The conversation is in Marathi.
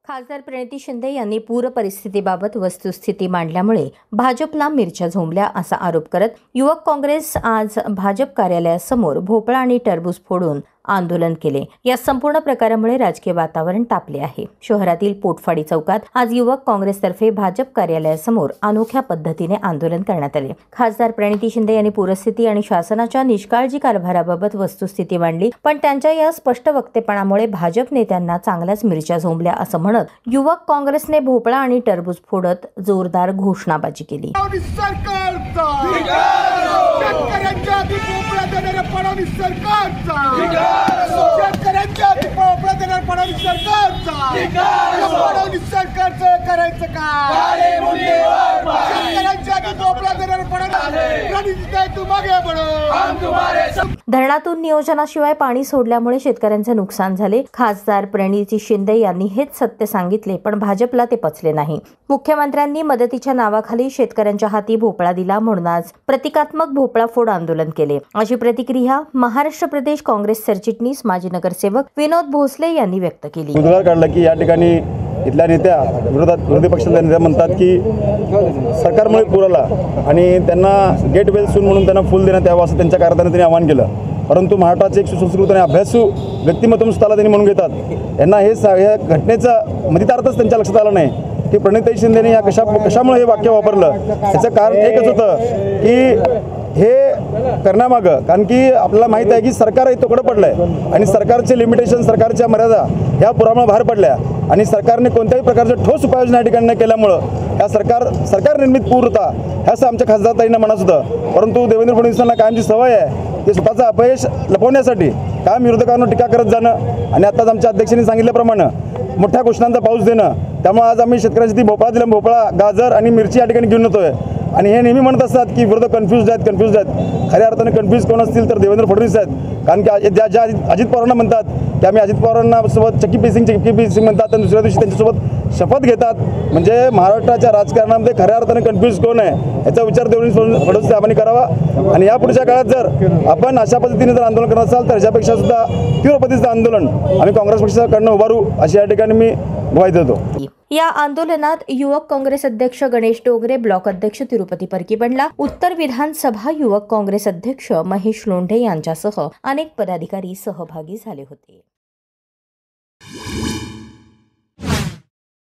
खासदार प्रणिती शिंदे यांनी पूर परिस्थितीबाबत वस्तुस्थिती मांडल्यामुळे भाजपला मिरच्या झोंबल्या असा आरोप करत युवक काँग्रेस आज भाजप कार्यालयासमोर भोपळा आणि टरबूज फोडून आंदोलन केले। या संपूर्ण प्रकारामुळे राजकीय वातावरण तापले आहे। शहरातील पोटफाडी चौकात आज युवक काँग्रेसतर्फे भाजप कार्यालयासमोर अनोख्या पद्धतीने आंदोलन करण्यात आले। खासदार प्रणिती शिंदे यांनी पूरस्थिती आणि शासनाच्या निष्काळजी कारभाराबाबत वस्तुस्थिती मांडली, पण त्यांच्या या स्पष्ट वक्तेपणामुळे भाजप नेत्यांना चांगल्याच मिरच्या झोंबल्या असं म्हणत युवक काँग्रेसने भोपळा आणि टरबूज फोडत जोरदार घोषणाबाजी केली। धरणातून नियोजनाशिवाय पाणी सोडल्यामुळे शेतकऱ्यांचे नुकसान झाले। खासदार प्रणिती शिंदे यांनी हेच सत्य सांगितले, पण भाजपला ते पचले नाही। मुख्यमंत्र्यांनी मदतीच्या नावाखाली शेतकऱ्यांच्या हाती भोपळा दिला, म्हणून आज प्रतिकात्मक भोपळा फोड आंदोलन केले, अशी प्रतिक्रिया महाराष्ट्र प्रदेश काँग्रेस सरचिटणीस माजी नगरसेवक विनोद भोसले यांनी व्यक्त केली। उद्गार काढला की या ठिकाणी इथल्या नेत्या विरोधी पक्षाच्या नेत्या म्हणतात की सरकारमुळे पूर आला आणि त्यांना गेट वेल सून म्हणून त्यांना फुल देण्यात यावं असं त्यांच्या कार्यकर्त्यांनी त्यांनी आवाहन केलं। परंतु महाराष्ट्राचे एक सुसंस्कृत आणि अभ्यासू व्यक्तिमत्व स्वतःला त्यांनी म्हणून घेतात। यांना हे घटनेचा मतितार्थच त्यांच्या लक्षात आलं नाही की प्रणिती शिंदेने या कशामुळे हे वाक्य वापरलं। याचं कारण एकच होतं की हे करण्यामागं, कारण की आपल्याला माहीत आहे की सरकार हे तोकडं पडलं आहे आणि सरकारचे लिमिटेशन, सरकारच्या मर्यादा या पुरामुळे बाहेर पडल्या आणि सरकारने कोणत्याही प्रकारचं ठोस उपाययोजना या ठिकाणी न केल्यामुळं या सरकार निर्मित पूर होता ह्याचं आमच्या खासदारताईंना म्हणत होतं। परंतु देवेंद्र फडणवीसांना कायमची सवय आहे ते स्वतःचं अपयश लपवण्यासाठी कायम विरोधकांवर टीका करत जाणं आणि आताच आमच्या अध्यक्षांनी सांगितल्याप्रमाणे मोठ्या घोषणांचा पाऊस देणं। त्यामुळे आज आम्ही शेतकऱ्यांसाठी भोपळा दिला, भोपळा, गाजर आणि मिरची या ठिकाणी घेऊन येतोय आणि हे नेहमी म्हणत असतात की विरोधक कन्फ्यूज आहेत। खऱ्या अर्थाने कन्फ्यूज कोण असतील तर देवेंद्र फडणवीस आहेत, कारण की ज्या अजित पवारांना म्हणतात की आम्ही अजित पवारांना सोबत चक्की पीसिंग म्हणतात आणि दुसऱ्या दिवशी त्यांच्यासोबत शपथ घेतात। म्हणजे महाराष्ट्राच्या राजकारणामध्ये खऱ्या अर्थाने कन्फ्यूज कोण आहे याचा विचार देवेंद्र फडणवीस साहेबांनी करावा आणि या पुढच्या काळात जर आपण अशा पद्धतीने जर आंदोलन करत असाल तर याच्यापेक्षा सुद्धा तीव्र पद्धतीचं आंदोलन आम्ही काँग्रेस पक्षाकडनं उभारू अशी या ठिकाणी मी ग्वाही देतो। या आंदोलनात युवक काँग्रेस अध्यक्ष गणेश डोगरे, ब्लॉक अध्यक्ष तिरुपती परकीबंडला, उत्तर विधानसभा युवक काँग्रेस अध्यक्ष महेश लोंढे यांच्यासह अनेक पदाधिकारी सहभागी झाले होते।